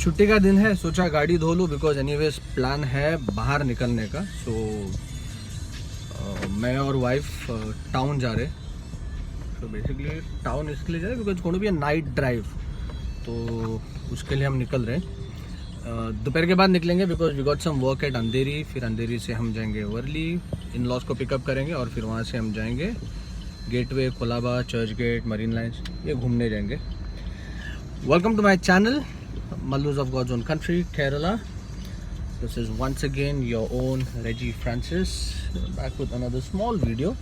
छुट्टी का दिन है, सोचा गाड़ी धो लूँ बिकॉज एनीवेज प्लान है बाहर निकलने का। सो मैं और वाइफ टाउन जा रहे। तो बेसिकली टाउन इसके लिए जा रहे because going to be a night drive, तो उसके लिए हम निकल रहे हैं। दोपहर के बाद निकलेंगे because we got some work at Andheri. फिर अंधेरी से हम जाएंगे वर्ली, इन लॉज को पिकअप करेंगे और फिर वहाँ से हम जाएंगे gateway, Colaba, Churchgate, Marine Lines, ये घूमने जाएंगे। Welcome to my channel Malus of God's Own Country, Kerala. This is once again your own Reggie Francis back with another small video.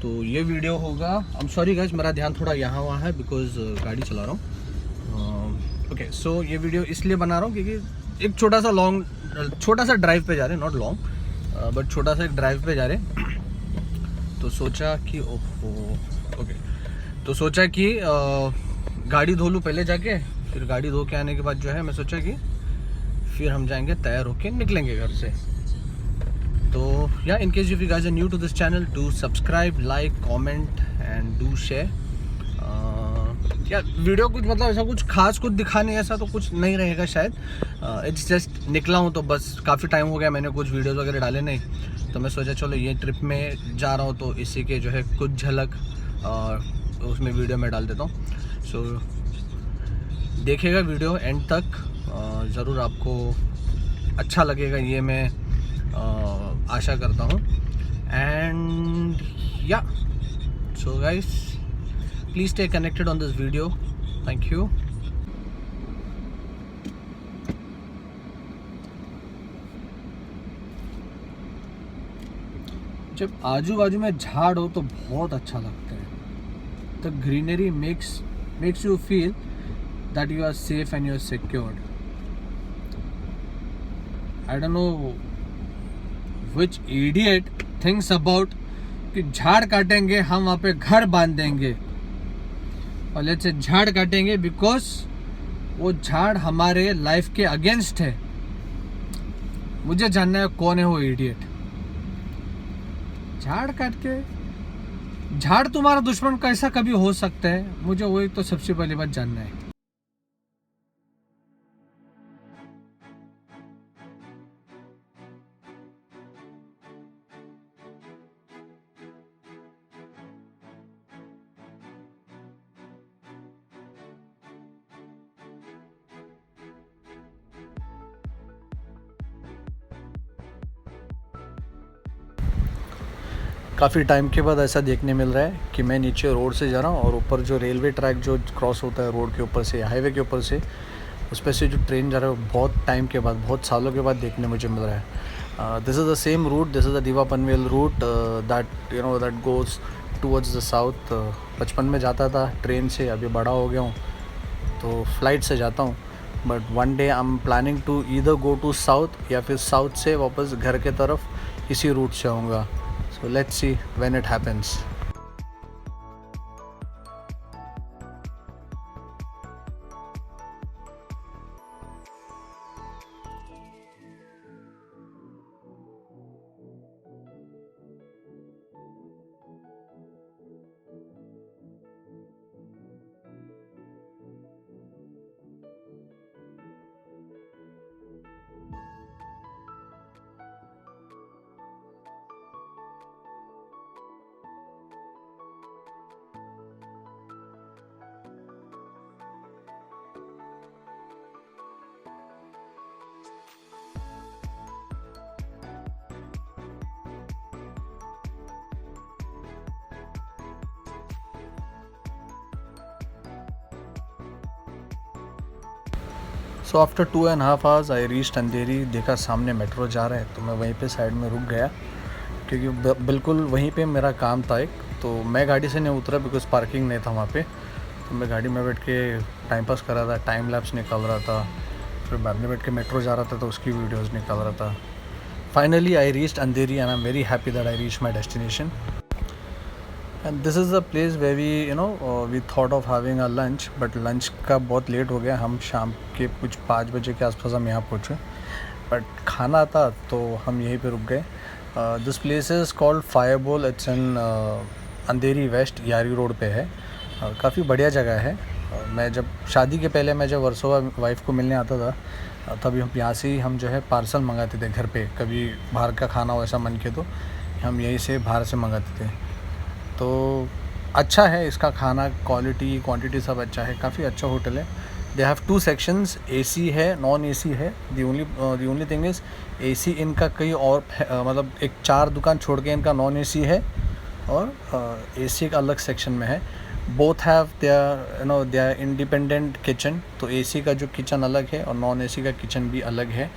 तो ये वीडियो होगा, I'm sorry guys, मेरा ध्यान थोड़ा यहाँ वहाँ है बिकॉज गाड़ी चला रहा हूँ। ओके, सो ये वीडियो इसलिए बना रहा हूँ क्योंकि एक छोटा सा ड्राइव पे जा रहे हैं, नॉट लॉन्ग बट छोटा सा एक ड्राइव पे जा रहे हैं। तो सोचा कि तो सोचा कि गाड़ी धो लूँ पहले जाके, फिर गाड़ी धो के आने के बाद जो है मैं सोचा कि फिर हम जाएंगे, तैयार होके निकलेंगे घर से। तो या in case if you guys are new to this channel, do subscribe, like, comment and do share. या वीडियो कुछ मतलब ऐसा कुछ खास कुछ दिखाने ऐसा तो कुछ नहीं रहेगा शायद। इट्स जस्ट निकला हूँ तो बस, काफ़ी टाइम हो गया मैंने कुछ वीडियोज़ वगैरह डाले नहीं, तो मैं सोचा चलो ये ट्रिप में जा रहा हूँ तो इसी के जो है कुछ झलक उसमें वीडियो में डाल देता हूँ। सो देखिएगा वीडियो एंड तक, ज़रूर आपको अच्छा लगेगा ये मैं आशा करता हूँ। एंड या so guys, please stay connected on this video. Thank you. जब आजू बाजू में झाड़ हो तो बहुत अच्छा लगता है। The greenery makes you feel that you are safe and you are secured. I don't know which idiot thinks about कि झाड़ काटेंगे हम वहाँ पे घर बांध देंगे, और लेट्स से झाड़ काटेंगे बिकॉज वो झाड़ हमारे लाइफ के अगेंस्ट है। मुझे जानना है कौन है वो इडियट। झाड़ काट के, झाड़ तुम्हारा दुश्मन कैसा कभी हो सकता है, मुझे वही तो सबसे पहली बात जानना है। काफ़ी टाइम के बाद ऐसा देखने मिल रहा है कि मैं नीचे रोड से जा रहा हूँ और ऊपर जो रेलवे ट्रैक जो क्रॉस होता है रोड के ऊपर से, हाईवे के ऊपर से, उस पर से जो ट्रेन जा रहा है वो बहुत टाइम के बाद, बहुत सालों के बाद देखने मुझे मिल रहा है। This is the same route, this is the Diva Panvel route that goes towards the south. बचपन में जाता था ट्रेन से, अभी बड़ा हो गया हूँ तो फ्लाइट से जाता हूँ। But one day I am planning to either go to south या फिर साउथ से वापस घर के तरफ इसी रूट से आऊँगा। So let's see when it happens. So after 2.5 hours I reached Andheri. देखा सामने मेट्रो जा रहा है तो मैं वहीं पे साइड में रुक गया क्योंकि बिल्कुल वहीं पे मेरा काम था एक। तो मैं गाड़ी से नहीं उतरा बिकॉज पार्किंग नहीं था वहाँ पे। तो मैं गाड़ी में बैठ के टाइम पास कर रहा था, टाइम लैप्स निकाल रहा था, फिर बाद में बैठ के मेट्रो जा रहा था तो उसकी वीडियोज़ निकाल रहा था। Finally I reached Andheri and I am very happy that I reach my destination. And this is the place way we thought of having a lunch, but lunch का बहुत लेट हो गया। हम शाम के कुछ 5 बजे के आसपास हम यहाँ पहुँचे, बट खाना था तो हम यहीं पे रुक गए। This place is called Fireball. It's in Andheri west, Yari road पे है। काफ़ी बढ़िया जगह है। मैं जब शादी के पहले मैं जब वर्सोवा वाइफ को मिलने आता था तभी हम यहाँ से ही हम जो है पार्सल मंगाते थे घर पे, कभी बाहर का खाना वैसा मन के तो हम यहीं से बाहर से मंगाते थे। तो अच्छा है इसका खाना, क्वालिटी क्वांटिटी सब अच्छा है, काफ़ी अच्छा होटल है। दे हैव 2 सेक्शंस, एसी है, नॉन एसी है। The only thing is AC इनका कहीं और मतलब एक 4 दुकान छोड़ के इनका नॉन एसी है और एसी का अलग सेक्शन में है। Both have their independent kitchen, तो एसी का जो किचन अलग है और नॉन एसी का किचन भी अलग है।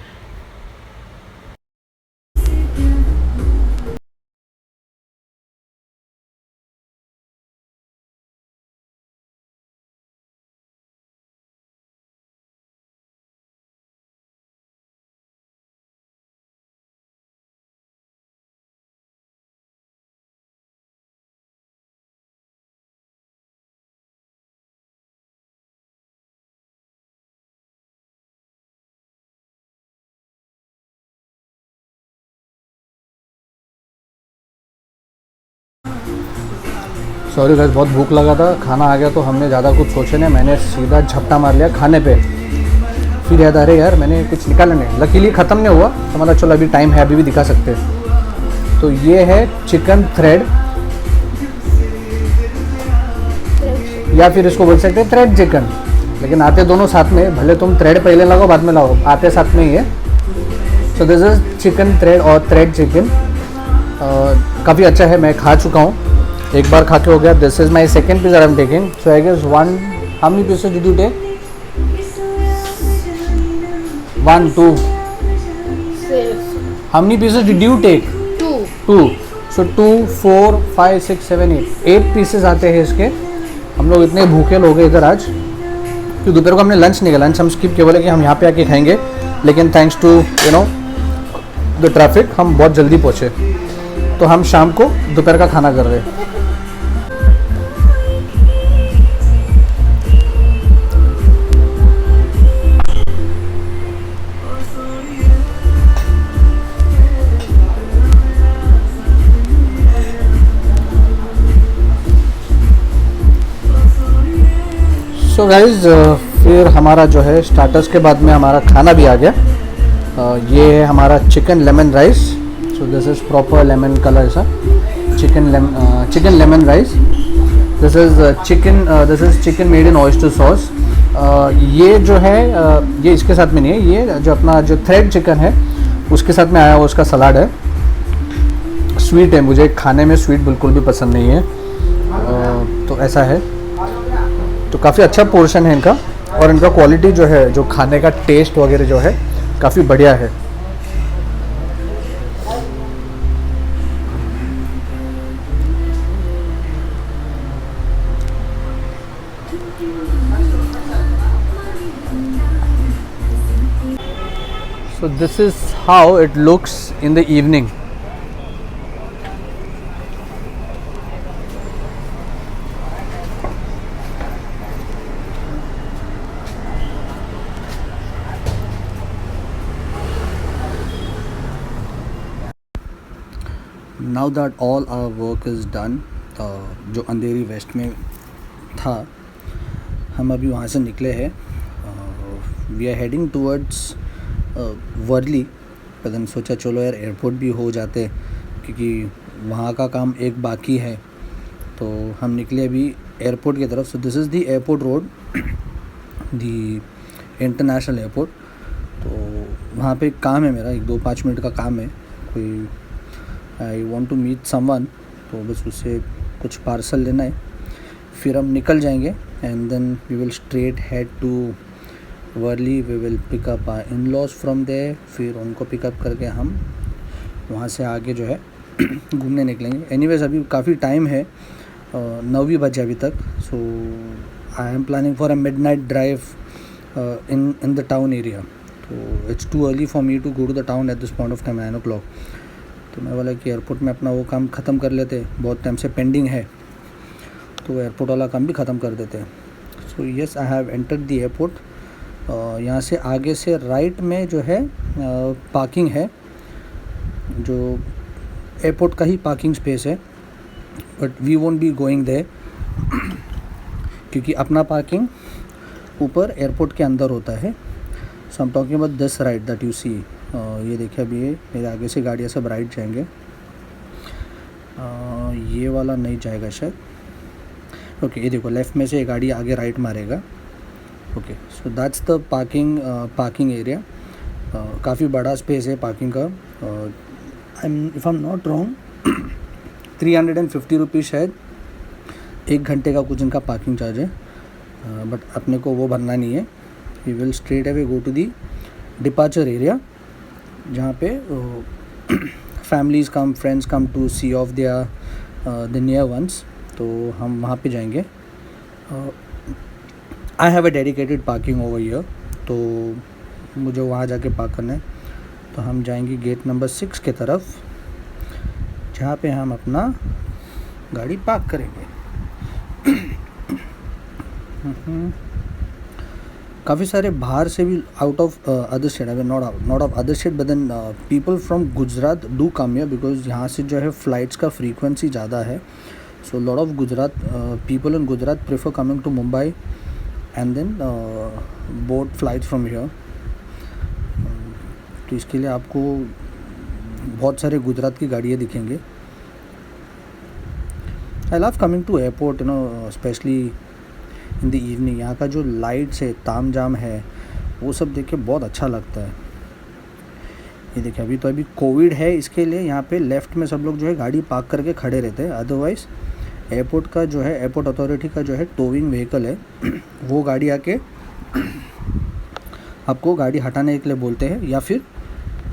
सॉरी गाइस, बहुत भूख लगा था, खाना आ गया तो हमने ज़्यादा कुछ सोचे नहीं, मैंने सीधा झपटा मार लिया खाने पे। फिर याद आ रहे यार मैंने कुछ निकाला नहीं, लकीली ख़त्म नहीं हुआ तो मतलब चलो अभी टाइम है, अभी भी दिखा सकते हैं। तो ये है चिकन थ्रेड या फिर इसको बोल सकते हैं थ्रेड चिकन, लेकिन आते दोनों साथ में, भले तुम थ्रेड पहले लगाओ बाद में लगाओ, आते साथ में ही है। सो दिस इज़ चिकन थ्रेड और थ्रेड चिकन। काफ़ी अच्छा है, मैं खा चुका हूँ, एक बार खा के हो गया। This is my second piece I am taking. So I guess one, how many pieces did you take? 1 2 how many pieces did you take? 2 सो 2 4 5 6 7 8 पीसेस आते हैं इसके। हम लोग इतने भूखे लोग हैं इधर आज कि दोपहर को हमने लंच नहीं किया, लंच हम स्किप किए, बोले कि हम यहाँ पे आके खाएंगे, लेकिन थैंक्स टू द ट्रैफिक हम बहुत जल्दी पहुँचे, तो हम शाम को दोपहर का खाना कर रहे हैं। सो गाइज़ फिर हमारा जो है स्टार्टर्स के बाद में हमारा खाना भी आ गया। ये है हमारा chicken lemon rice. So this is proper lemon colour सा chicken lemon rice. This is chicken made in oyster sauce. ये जो है ये इसके साथ में नहीं है, ये जो अपना जो थ्रेड चिकन है उसके साथ में आया हुआ उसका सलाद है। स्वीट है, मुझे खाने में स्वीट बिल्कुल भी पसंद नहीं है, तो ऐसा है। तो काफ़ी अच्छा पोर्शन है इनका, और इनका क्वालिटी जो है, जो खाने का टेस्ट वगैरह जो है काफ़ी बढ़िया है। So this is how it looks in the evening. Now that all our work is done, जो अंधेरी वेस्ट में था, हम अभी वहाँ से निकले हैं। We are heading towards Worli, पर then सोचा चलो यार एयरपोर्ट भी हो जाते, क्योंकि वहाँ का काम एक बाकी है। तो हम निकले अभी एयरपोर्ट की तरफ। सो this is the airport road, the international airport. तो वहाँ पे काम है मेरा, 1-2-5 मिनट का काम है, कोई I want to meet someone, तो बस उससे कुछ पार्सल लेना है, फिर हम निकल जाएंगे and then we will straight head to Worli. We will pick up our in laws from there, फिर उनको पिकअप करके हम वहाँ से आगे जो है घूमने निकलेंगे। एनीवेज अभी काफ़ी टाइम है, 9 बजे अभी तक। So I am planning for a midnight drive in the town area. तो it's too early for me to go to the town at this point of time 9 o'clock। तो मैं बोला कि एयरपोर्ट में अपना वो काम ख़त्म कर लेते, बहुत टाइम से पेंडिंग है, तो एयरपोर्ट वाला काम भी ख़त्म कर देते। So yes, I have entered the airport. यहाँ से आगे से राइट में जो है पार्किंग है, जो एयरपोर्ट का ही पार्किंग स्पेस है, but we won't be going there. क्योंकि अपना पार्किंग ऊपर एयरपोर्ट के अंदर होता है। सो हम talking about this right that you see. ये देखिए अभी ये मेरे आगे से गाड़ियाँ सब राइट जाएंगे। ये वाला नहीं जाएगा शायद। ओके ये देखो लेफ़्ट में से गाड़ी आगे राइट मारेगा। Okay so that's the parking area. काफ़ी बड़ा स्पेस है पार्किंग का। If I am not wrong 350 rupees शायद 1 घंटे का कुछ इनका पार्किंग चार्ज है। बट अपने को वो भरना नहीं है। We will straight away go to the departure area, जहाँ पे families come, friends come to see off the near ones. तो हम वहाँ पे जाएंगे। I have a dedicated parking over here, तो मुझे वहाँ जाके पार्क करना है। तो हम जाएंगे गेट नंबर 6 के तरफ, जहाँ पे हम अपना गाड़ी पार्क करेंगे। काफ़ी सारे बाहर से भी out of other state, I not of other state but then people from Gujarat do come here, because यहाँ से जो है फ़्लाइट्स का फ्रीक्वेंसी ज़्यादा है। So lot of Gujarat people in Gujarat prefer coming to Mumbai and then board flight from here. तो इसके लिए आपको बहुत सारे गुजरात की गाड़ियाँ दिखेंगे। I love coming to airport, specially in the evening. यहाँ का जो लाइट्स है, ताम जाम है, वो सब देख के बहुत अच्छा लगता है। ये देखिए अभी कोविड है, इसके लिए यहाँ पे लेफ़्ट में सब लोग जो है गाड़ी पार्क करके खड़े रहते हैं। अदरवाइज़ एयरपोर्ट का जो है, एयरपोर्ट अथॉरिटी का जो है टोविंग व्हीकल है, वो गाड़ी आके आपको गाड़ी हटाने के लिए बोलते हैं। या फिर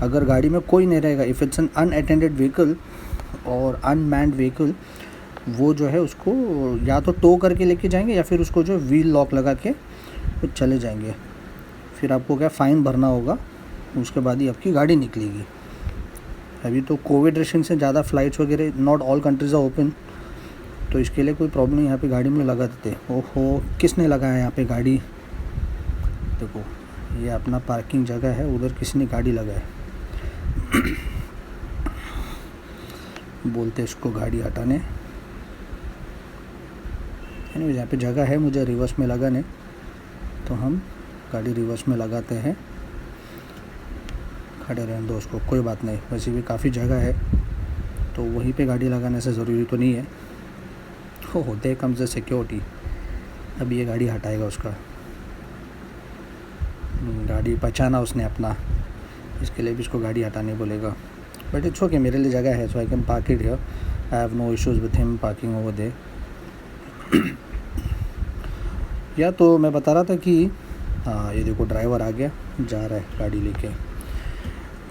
अगर गाड़ी में कोई नहीं रहेगा, if it's an unattended vehicle और अनमैन्ड व्हीकल, वो जो है उसको या तो टो करके लेके जाएंगे या फिर उसको जो व्हील लॉक लगा के फिर चले जाएंगे। फिर आपको क्या फ़ाइन भरना होगा, उसके बाद ही आपकी गाड़ी निकलेगी। अभी तो कोविड रेस्ट्रिक्शन से ज़्यादा फ़्लाइट्स वगैरह, not all countries are open, तो इसके लिए कोई प्रॉब्लम नहीं। यहाँ पे गाड़ी में लगा देते। ओहो किसने लगाया यहाँ पे गाड़ी? देखो ये अपना पार्किंग जगह है, उधर किसी ने गाड़ी लगाया। बोलते इसको गाड़ी हटाने। एनीवेज यहाँ पे जगह है मुझे रिवर्स में लगाने, तो हम गाड़ी रिवर्स में लगाते हैं। खड़े रहने दो उसको, कोई बात नहीं, वैसे भी काफ़ी जगह है, तो वहीं पे गाड़ी लगाने से ज़रूरी तो नहीं है। हो देयर कम्स द सिक्योरिटी। अभी ये गाड़ी हटाएगा उसका, गाड़ी पहचाना उसने अपना, इसके लिए भी इसको गाड़ी हटाने बोलेगा। बट इट्स ओके, मेरे लिए जगह है, so I can park it here. I have no issues with him parking over there. या तो मैं बता रहा था कि हाँ ये देखो ड्राइवर आ गया, जा रहा है गाड़ी लेके।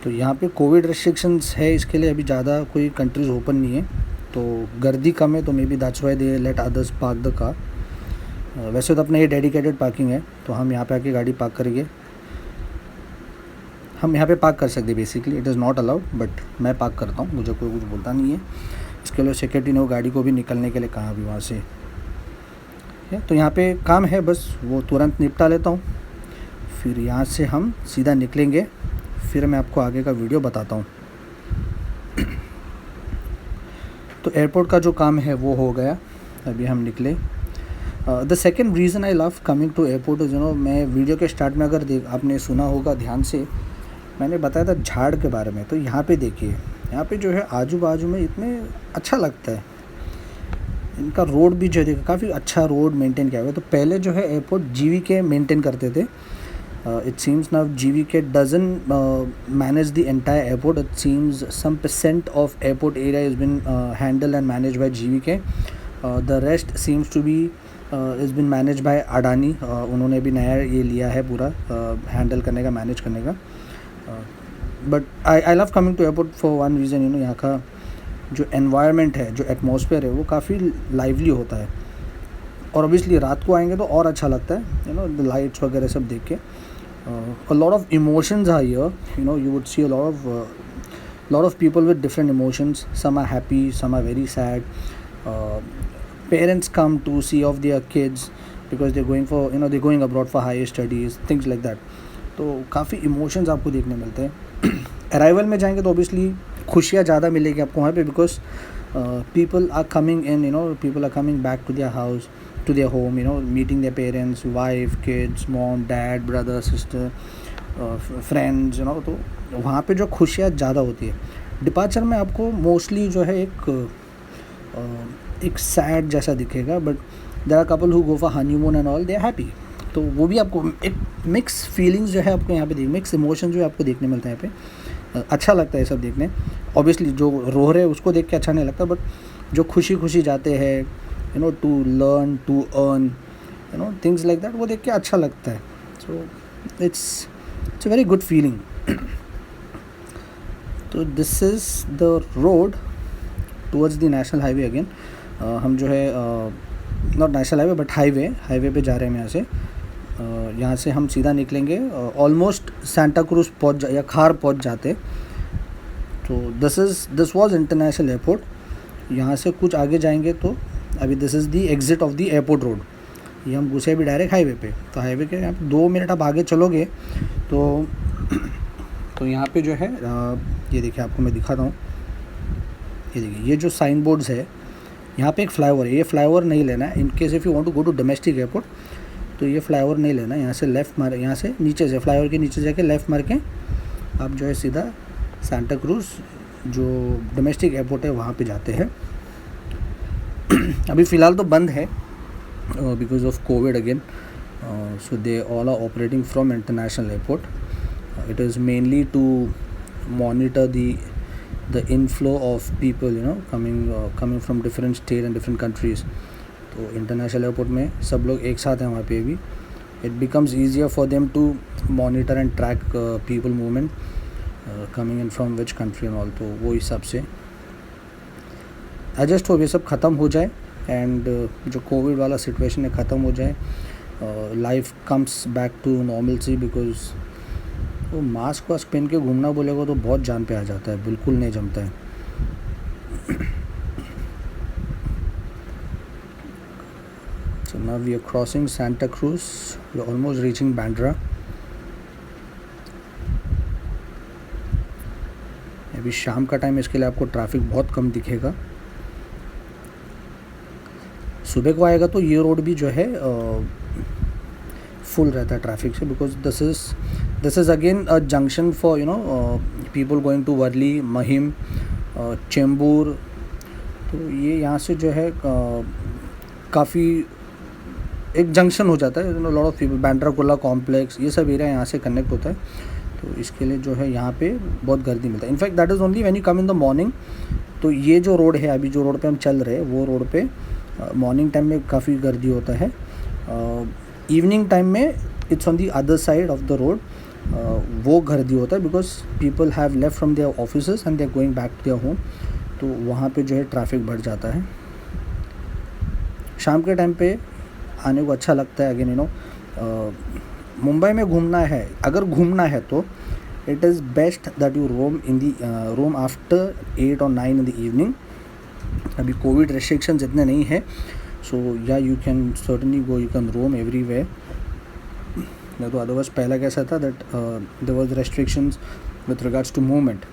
तो यहाँ पे कोविड रेस्ट्रिक्शंस है, इसके लिए अभी ज़्यादा कोई कंट्रीज़ ओपन नहीं है, तो गर्दी कम है, तो may be that's why they let others park the car. वैसे तो अपना ये डेडिकेटेड पार्किंग है, तो हम यहाँ पे आके गाड़ी पार्क करेंगे। हम यहाँ पे पार्क कर सकते हैं, basically it is not allowed, but मैं पार्क करता हूँ, मुझे कोई कुछ बोलता नहीं है। इसके लिए सिक्योरिटी ने वो गाड़ी को भी निकलने के लिए कहा अभी वहाँ से। तो यहाँ पे काम है, बस वो तुरंत निपटा लेता हूँ, फिर यहाँ से हम सीधा निकलेंगे, फिर मैं आपको आगे का वीडियो बताता हूँ। तो एयरपोर्ट का जो काम है वो हो गया, अभी हम निकले। The second reason I love coming to airport is, मैं वीडियो के स्टार्ट में अगर आपने सुना होगा ध्यान से, मैंने बताया था झाड़ के बारे में। तो यहाँ पे देखिए, यहाँ पे जो है आजू बाजू में इतने अच्छा लगता है। इनका रोड भी जो है काफ़ी अच्छा रोड मेंटेन किया हुआ है। तो पहले जो है एयरपोर्ट GVK मेंटेन करते थे। It seems now GVK doesn't manage the entire airport. It seems some % of airport area is been handle and manage by GVK। The rest seems to be is been manage by Adani. उन्होंने भी नया ये लिया है पूरा handle करने का, manage करने का। But I love coming to airport for one reason, यहाँ का जो एनवायरनमेंट है, जो एटमॉस्फेयर है, वो काफ़ी लाइवली होता है। और ऑब्वियसली रात को आएंगे तो और अच्छा लगता है, द लाइट्स वगैरह सब देख के। a lot of emotions are here, you would see a lot of people with different emotions. Some are happy, some are very sad. Parents come to see off their kids because they're going for they're going abroad for higher studies, things like that. तो काफ़ी emotions आपको देखने मिलते हैं। Arrival में जाएंगे तो obviously खुशियाँ ज़्यादा मिलेगी आपको वहाँ पे, because people are coming in, people are coming back to their house, to their home, meeting their parents, wife, kids, mom, dad, brother, sister, friends, तो वहाँ पे जो खुशियाँ ज़्यादा होती है. डिपार्चर में आपको मोस्टली जो है एक सैड जैसा दिखेगा, but there are couple who go for honeymoon and all, they are happy. तो वो भी आपको एक मिक्स फीलिंग्स जो है आपको यहाँ पे मिक्स इमोशन जो है आपको देखने मिलता है यहाँ पे. अच्छा लगता है सब देखने. ऑब्वियसली जो रो रहे हैं उसको देख के अच्छा नहीं लगता, बट जो खुशी खुशी जाते हैं to learn, to earn, things like that, वो देख के अच्छा लगता है. So it's a very good feeling. तो this is the road towards the national highway again. हम जो है not national highway but highway पे जा रहे हैं. यहाँ से हम सीधा निकलेंगे, ऑलमोस्ट सांता क्रूज या खार पहुँच जाते. तो दिस वाज इंटरनेशनल एयरपोर्ट. यहाँ से कुछ आगे जाएंगे तो अभी this is the exit of the airport road. ये हम घुसे भी डायरेक्ट हाईवे पे. तो हाईवे के यहाँ पे 2 मिनट आप आगे चलोगे तो यहाँ पे जो है ये देखिए, आपको मैं दिखाता हूँ. ये देखिए, ये जो साइन बोर्ड्स है, यहाँ पे एक फ्लाईओवर है. ये फ्लाईओवर नहीं लेना है. In case if you want to go to domestic airport तो ये फ्लाईओवर नहीं लेना है. यहाँ से लेफ़्ट मार, यहाँ से नीचे से फ्लाईओवर के नीचे जाके लेफ़्ट मार के आप जो है सीधा सांता क्रूज जो डोमेस्टिक एयरपोर्ट है वहाँ पे जाते हैं. अभी फ़िलहाल तो बंद है because of covid again. So they all are operating from international airport. It is mainly to monitor the inflow of people coming from different state and different countries. तो इंटरनेशनल एयरपोर्ट में सब लोग एक साथ हैं वहाँ पे भी. It becomes easier for them to monitor and track people movement coming in from which country and all. तो वो हिसाब से आई जस्ट होप ये सब ख़त्म हो जाए एंड जो कोविड वाला सिचुएशन है ख़त्म हो जाए, life comes back to normalcy. Because वो मास्क वास्क पहन के घूमना बोलेगा तो बहुत जान पे आ जाता है, बिल्कुल नहीं जमता है. So now we are crossing Santa Cruz. We are almost reaching Bandra. अभी शाम का टाइम, इसके लिए आपको ट्रैफिक बहुत कम दिखेगा. सुबह को आएगा तो ये रोड भी जो है फुल रहता है ट्रैफिक से. Because this is again a junction for people going to Worli, Mahim, Chembur. तो ये यहाँ से जो है काफ़ी एक जंक्शन हो जाता है. लॉट ऑफ पीपल, बैंड्राकुला कॉम्प्लेक्स, ये सब एरिया यहाँ से कनेक्ट होता है. तो इसके लिए जो है यहाँ पे बहुत गर्दी मिलता है. In fact that is only when you come in the morning. तो ये जो रोड है, अभी जो रोड पे हम चल रहे हैं, वो रोड पे मॉर्निंग टाइम में काफ़ी गर्दी होता है. इवनिंग टाइम में it's on the other side of the road, वो गर्दी होता है. Because people have left from their offices and they are going back to their home. तो वहाँ पे जो है ट्रैफिक बढ़ जाता है. शाम के टाइम पे आने को अच्छा लगता है. अगेन मुंबई में घूमना है, अगर घूमना है तो it is best that you roam after 8 और 9 इन द इवनिंग. अभी कोविड रेस्ट्रिक्शंस इतने नहीं है. So yeah you can certainly go, you can roam everywhere. तो अदरवाइज पहला कैसा था that there was restrictions with regards to movement.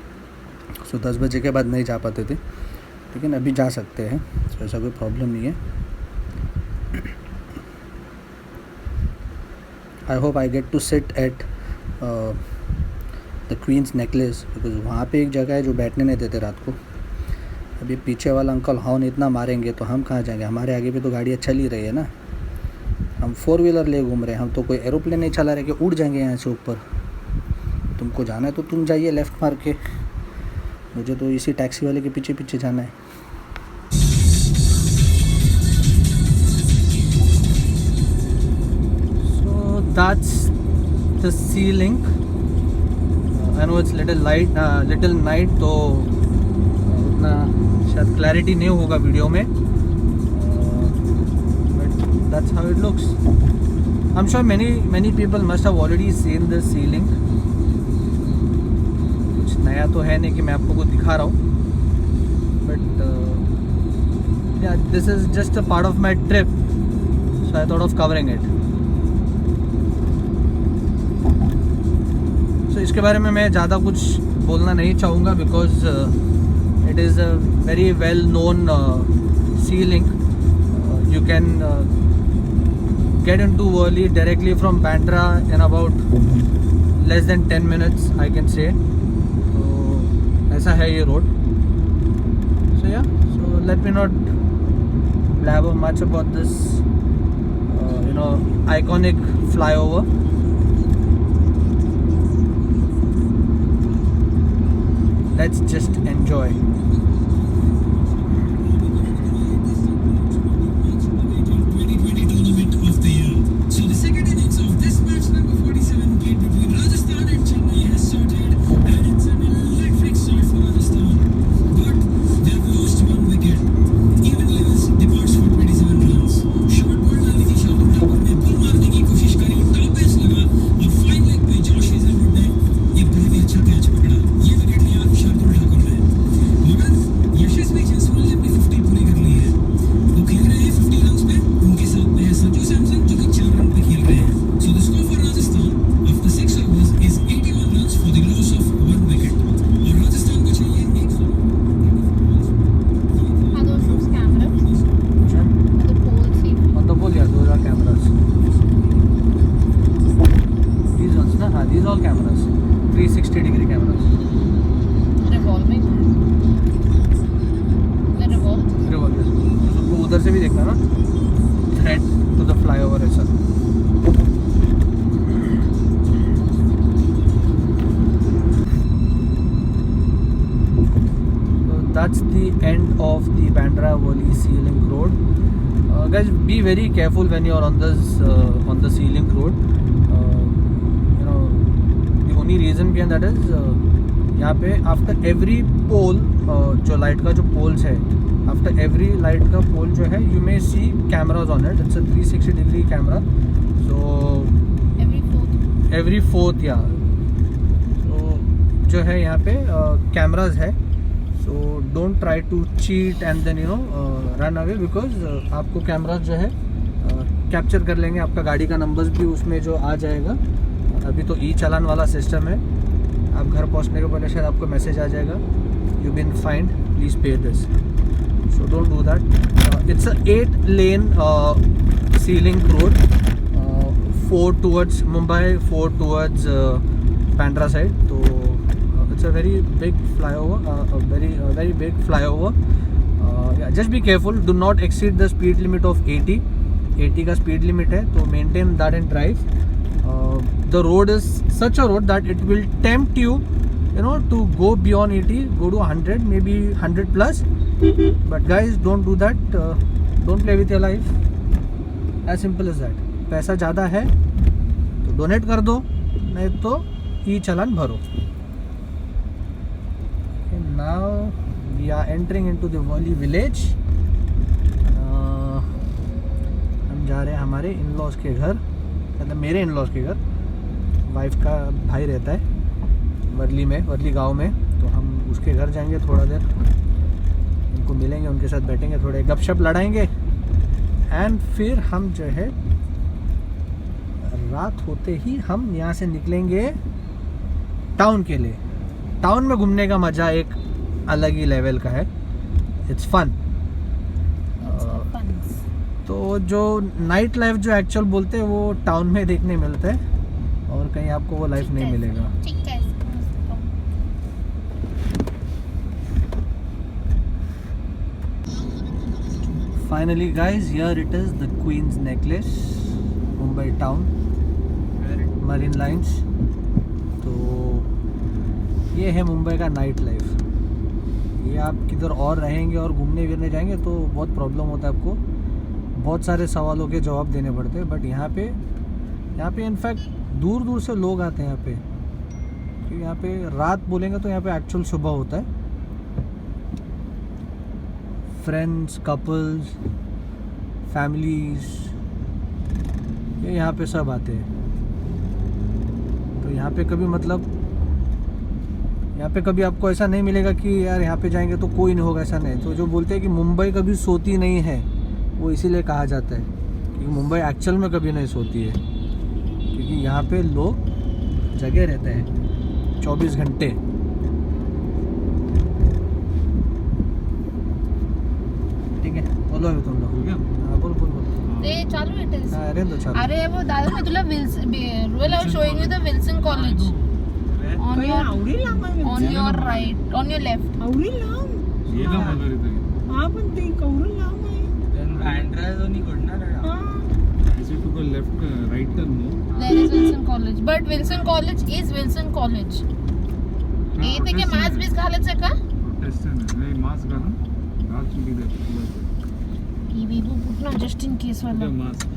So 10 बजे के बाद नहीं जा पाते थे, लेकिन अभी जा सकते हैं. सो ऐसा कोई प्रॉब्लम नहीं है. I hope I get to sit at the queen's Necklace. Because वहाँ पे एक जगह है जो बैठने नहीं देते रात को. अभी पीछे वाला अंकल हॉर्न इतना मारेंगे तो हम कहाँ जाएंगे. हमारे आगे भी तो गाड़ियाँ चल ही रही है ना. हम 4 व्हीलर ले घूम रहे हैं. हम तो कोई एरोप्लेन नहीं चला रहे कि उड़ जाएंगे यहाँ से ऊपर. तुमको जाना है तो तुम जाइए लेफ़्ट मार के. मुझे तो इसी टैक्सी वाले के पीछे पीछे जाना है. So that's the sea link. I know it's little night, तो उतना शायद क्लैरिटी नहीं होगा वीडियो में. That's how it looks. I'm sure many people must have already seen this sea link. कुछ नया तो है नहीं कि मैं आपको कुछ दिखा रहा हूँ. But yeah, this is just a part of my trip, so I thought of covering it. So इसके बारे में मैं ज़्यादा कुछ बोलना नहीं चाहूँगा because it is a very well known sea link. You can get into Worli directly from Bandra in about less than 10 minutes I can say. तो ऐसा है ये road. So yeah, so let me not blabber much about this iconic flyover. Let's just enjoy. These all cameras, 360 degree cameras. Revolving. The revolve. Revolve. तो उधर से भी देखना ना, thread to the flyover ऐसा. So that's the end of the Bandra Worli Sea Link Road. Guys, be very careful when you are on the Sea Link Road. Only reason behind that is यहाँ पे after every पोल जो light का जो poles है, after every light का pole जो है you may see cameras on it. It's a 360 degree camera. So every fourth या तो जो है यहाँ पे कैमराज है. So don't try to cheat and then run away, because आपको कैमराज जो है कैप्चर कर लेंगे. आपका गाड़ी का नंबर्स भी उसमें जो आ जाएगा. अभी तो ई चालान वाला सिस्टम है. आप घर पहुंचने के पहले शायद आपको मैसेज आ जाएगा, you been fined, please pay this. So don't do that. It's a 8 lane sea link road, 4 towards Mumbai, 4 towards Bandra side. तो it's a very big flyover, very big flyover. Just be careful, do not exceed the speed limit of 80 का speed limit है. तो maintain that and drive. The road is such a road that it will tempt you, to go beyond 80, go to 100, maybe 100 plus. But guys, don't do that. Don't play with your life. As simple as that. पैसा ज़्यादा है तो donate कर दो, नहीं तो ई चालान भरो. Now we are entering into the Worli village. हम जा रहे हैं हमारे इन-लॉज के घर, मतलब मेरे इन-लॉज के घर. वाइफ का भाई रहता है वर्ली गांव में. तो हम उसके घर जाएंगे, थोड़ा देर उनको मिलेंगे, उनके साथ बैठेंगे, थोड़े गपशप लड़ाएंगे. एंड फिर हम जो है रात होते ही हम यहाँ से निकलेंगे टाउन के लिए. टाउन में घूमने का मज़ा एक अलग ही लेवल का है. It's fun. तो जो नाइट लाइफ जो एक्चुअल बोलते हैं वो टाउन में देखने मिलता है, और कहीं आपको वो लाइफ नहीं मिलेगा. Finally guys, here it is the queen's necklace, Mumbai town, Marine Lines. तो ये है मुंबई का नाइट लाइफ. ये आप किधर और रहेंगे और घूमने फिरने जाएंगे तो बहुत प्रॉब्लम होता है आपको, बहुत सारे सवालों के जवाब देने पड़ते हैं. बट यहाँ पे इनफैक्ट दूर दूर से लोग आते हैं यहाँ पे, क्योंकि यहाँ पे रात बोलेंगे तो यहाँ पे एक्चुअल सुबह होता है. फ्रेंड्स, कपल्स, फैमिलीज, ये यहाँ पे सब आते हैं. तो यहाँ पे कभी आपको ऐसा नहीं मिलेगा कि यार यहाँ पे जाएंगे तो कोई नहीं होगा, ऐसा नहीं. तो जो बोलते हैं कि मुंबई कभी सोती नहीं है, वो इसीलिए कहा जाता है क्योंकि मुंबई एक्चुअल में कभी नहीं सोती है. क्योंकि यहाँ पे लोग जगह रहते हैं 24 घंटे. ठीक है, बोलो अभी तुम लोग. हाँ बोल. ते चालू इट इज अरे तो चल अरे वो दादा मैं तुला Wilson well I showing you the Wilson college on your आवडी लांब आहे on your right on your left आवडी लांब गेलं वगैरे ते हा पण ते कवडं लांब आहे हा Is it to the left, right turn, no? There is Wilson college but Wilson college is Wilson college ए ते के मास्क बीस घालायचं का Protest आहे ना. नाही, mask घालून. घाल चुकी दे. ई बीबू पुटना जस्ट इन केस वाला कुठे mask?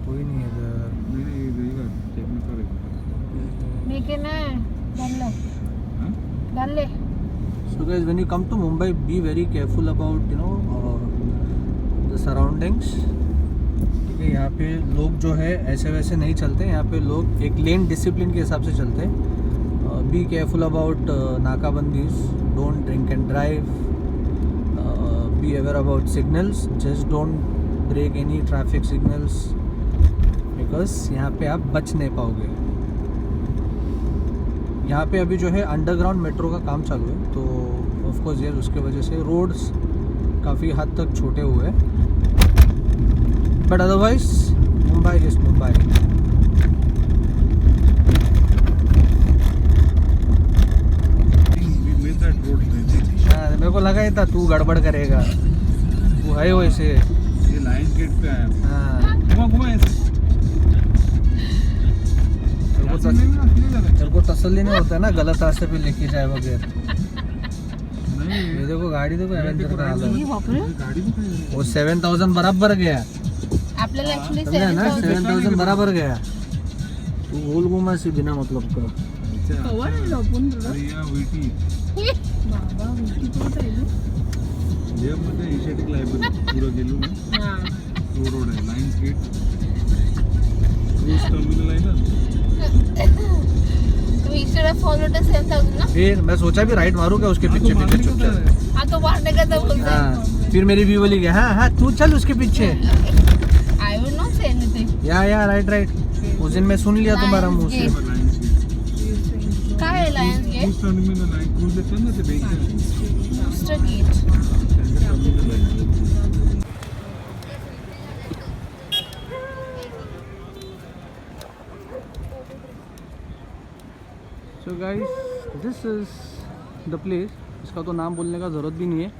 कोई नहीं है इधर नाही, नाही, इथे घाल. Technical आहे. मी के ना डाल हा? ले So guys, when you come to Mumbai, be very careful about the surroundings. ठीक है, यहाँ पे लोग जो है ऐसे वैसे नहीं चलते. यहाँ पे लोग एक लेन डिसिप्लिन के हिसाब से चलते हैं. बी केयरफुल अबाउट नाकाबंदीज. Don't drink and drive. Be aware about signals. Just don't break any traffic signals because यहाँ पे आप बच नहीं पाओगे. यहाँ पे अभी जो है अंडरग्राउंड मेट्रो का काम चालू है, तो ऑफ कोर्स ये उसके वजह से रोड्स काफ़ी हद तक छोटे हुए हैं. But otherwise Mumbai is Mumbai. We made that road bridge. मेरे को लगा ही था तू गड़बड़ करेगा. तू है वैसे. ये Lions Gate पे आया. हाँ, घुमा ऐसे. तेरे को तसल्ली नहीं होता है ना गलत रास्ते पे लेके जाए बगैर. नहीं, ये देखो गाड़ी देखो एवेंजर का हाल है. बापरे गाडी भी काय वो 7000 बराबर गया. आपल्याला ऍक्च्युली समझा ना 7000 बराबर गया. तू गोल घुमा सी बिना मतलब का. कवर आहे लपून तुला अरे या विटी. बाबा किती पोट आहे रे? जे मध्ये एशियाटिक लायब्ररी पुढे गेलो ना. हा तो रोड आहे लायन्स गेट. क्रूज टर्मिनल आहे ना. We should have followed the 7000 ना फिर मैं सोचा भी राइट मारूं क्या उसके पीछे पीछे चुपचाप. हाँ तो मारने का तो बोलता है हाँ, फिर मेरी व्यू वाली गया हाँ हाँ तू चल उसके पीछे. I will not say anything या राइट राइट. उस दिन मैं सुन लिया तुम्हारा मुंह से. Lions lions gate. काय आहे लायन्स गेट क्रूज टर्मिनल आहे. क्रूज येतात ना ते बेंच. बूस्टर गेट टर्मिनल आहे. So guys, this is the place. इसका तो नाम बोलने का ज़रूरत भी नहीं है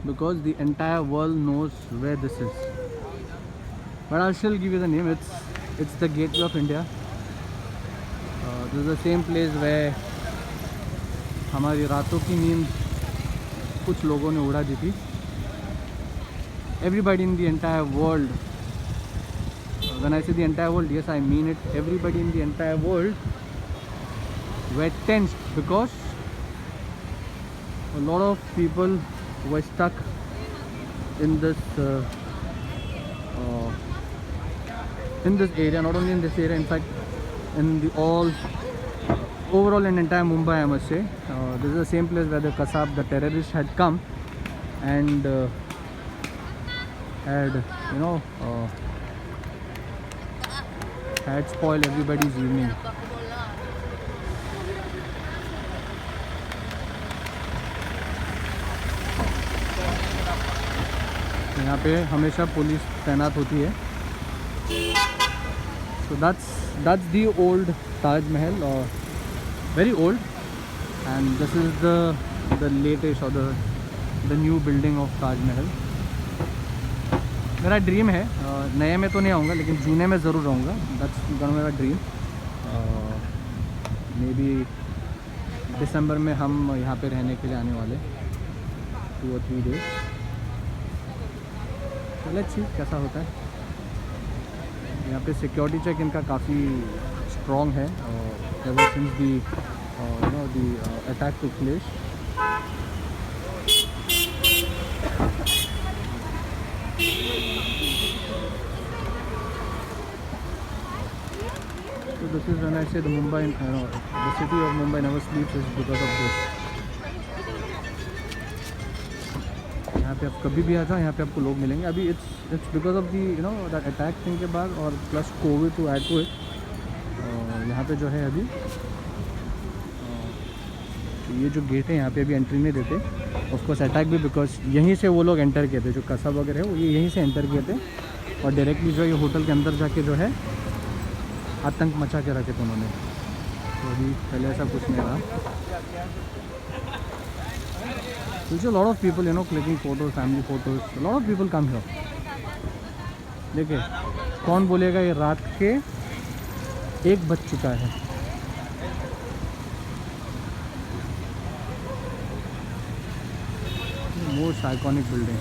because the entire world knows where this is. But I'll still give you the name. It's the Gateway of India. This is the same place where हमारी रातों की नींद कुछ लोगों ने उड़ा दी थी. Everybody in the entire world. When I say the entire world, yes, I mean it. Everybody in the entire world were tensed because a lot of people were stuck in this area. Not only in this area, in fact, in the overall in entire Mumbai, I must say. This is the same place where the Kasab, the terrorist, had come and had had spoiled everybody's evening. यहाँ पे हमेशा police तैनात होती है. So that's the old Taj Mahal, or very old, and this is the latest or the new building of Taj Mahal. मेरा dream है नए में तो नहीं आऊँगा लेकिन जूने में ज़रूर रहूँगा. दैट्स मेरा ड्रीम. मे बी दिसंबर में हम यहाँ पे रहने के लिए आने वाले 2 or 3 days. तो लेट्स सी कैसा होता है. यहाँ पे सिक्योरिटी चेक इनका काफ़ी स्ट्रॉन्ग है ever since the attack took place. So this is when I say the Mumbai, the city of Mumbai never sleeps is because of this. यहाँ पे आप कभी भी आ जाओ यहाँ पे आपको लोग मिलेंगे. अभी it's because of the that attack thing के बाद और plus Covid to add to it यहाँ पे जो है अभी ये जो गेट है यहाँ पे अभी एंट्री नहीं देते. ऑफ कोर्स अटैक भी बिकॉज यहीं से वो लोग एंटर किए थे. जो कसब वगैरह है वो ये यहीं से एंटर किए थे. और डायरेक्टली जो है ये होटल के अंदर जाके जो है आतंक मचा के रखे थे उन्होंने। तो अभी पहले ऐसा कुछ नहीं रहा। So a lot of people, you know, clicking photos, family photos. A lot of people come here. देखिए कौन बोलेगा ये रात के 1 बज चुका है। Most iconic building.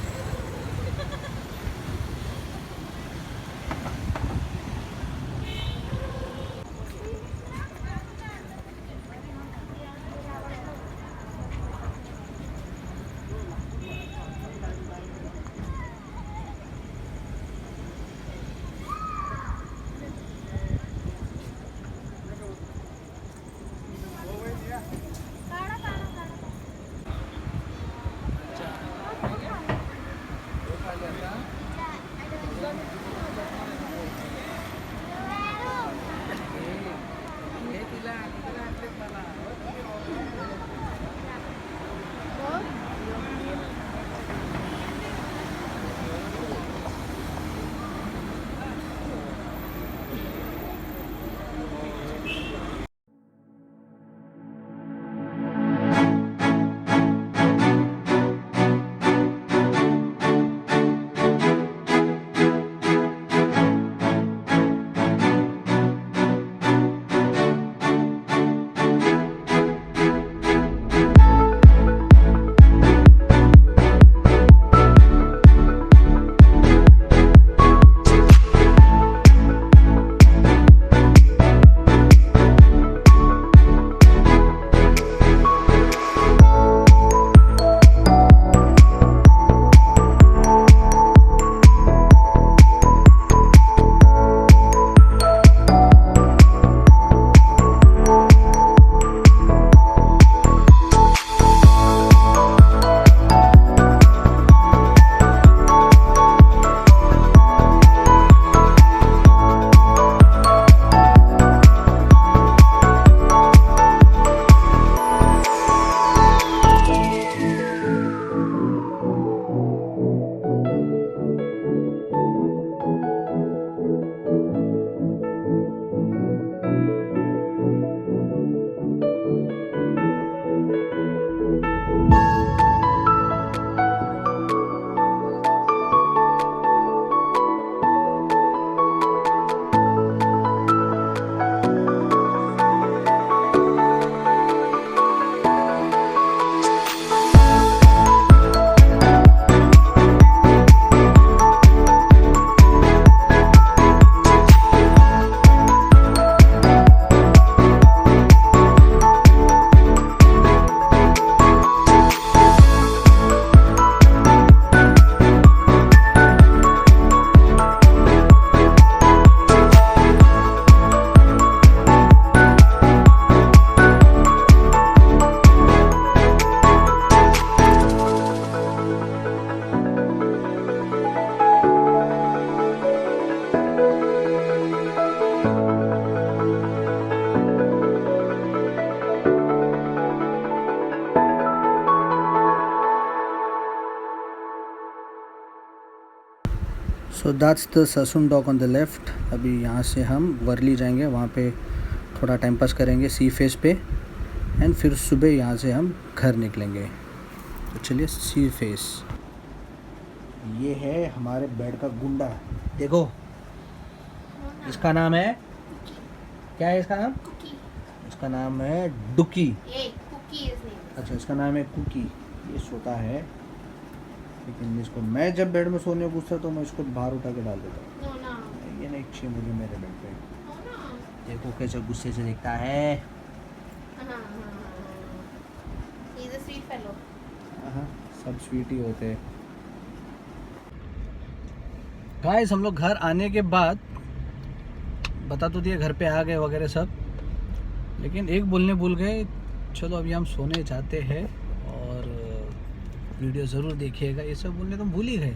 So that's the Sassoon dock on the left. अभी यहाँ से हम वर्ली जाएंगे, वहाँ पे थोड़ा टाइम पास करेंगे सी फेस पे, एंड फिर सुबह यहाँ से हम घर निकलेंगे। तो चलिए सी फेस। ये है हमारे बेड का गुंडा, देखो इसका नाम है, क्या है इसका नाम? इसका नाम है डुकी। अच्छा, इसका नाम है कुकी। ये सोता है, लेकिन इसको मैं जब बेड में सोने घुसता तो मैं इसको बाहर उठा के डाल देता हूँ। ये नहीं अच्छी मुझे मेरे बेड पे। देखो कैसे गुस्से से देखता है। हाँ, सब स्वीट ही होते हैं। गाइस हम लोग घर आने के बाद बता तो दिया घर पे आ गए वगैरह सब, लेकिन एक बोलने भूल गए। चलो अभी हम सोने जाते हैं और वीडियो ज़रूर देखिएगा। ये सब बोलने तुम भूल ही गए।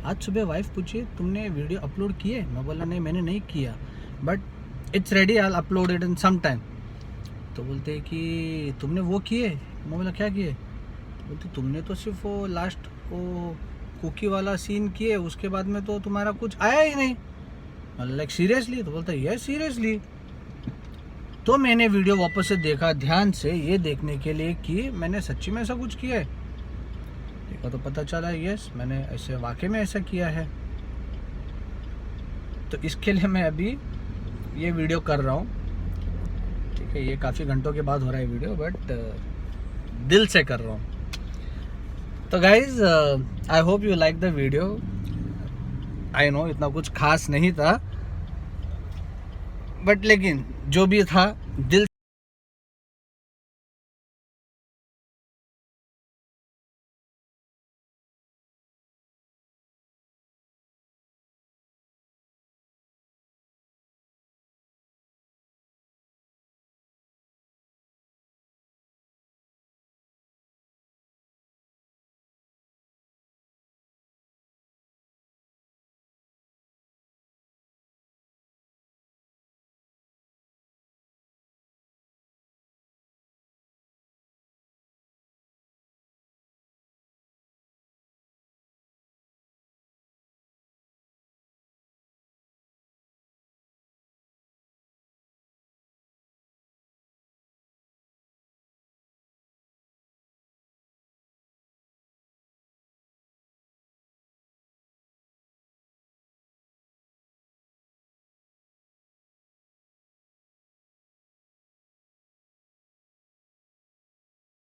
आज सुबह वाइफ पूछी तुमने वीडियो अपलोड किए? मैं बोला नहीं मैंने नहीं किया, but it's ready, I upload it in some time. तो बोलते कि तुमने वो किए? मैं बोला क्या किए? बोलते तुमने तो सिर्फ वो लास्ट वो कुकी वाला सीन किए, उसके बाद में तो तुम्हारा कुछ आया ही नहीं। Like seriously? तो बोलता है सीरियसली। तो मैंने वीडियो वापस से देखा ध्यान से, ये देखने के लिए कि मैंने सच्ची में ऐसा कुछ किया है। देखा तो पता चला यस मैंने ऐसे वाकई में ऐसा किया है। तो इसके लिए मैं अभी ये वीडियो कर रहा हूँ, ठीक है। ये काफ़ी घंटों के बाद हो रहा है वीडियो, बट दिल से कर रहा हूँ। तो guys I hope you like the video. I know इतना कुछ खास नहीं था, बट लेकिन जो भी था दिल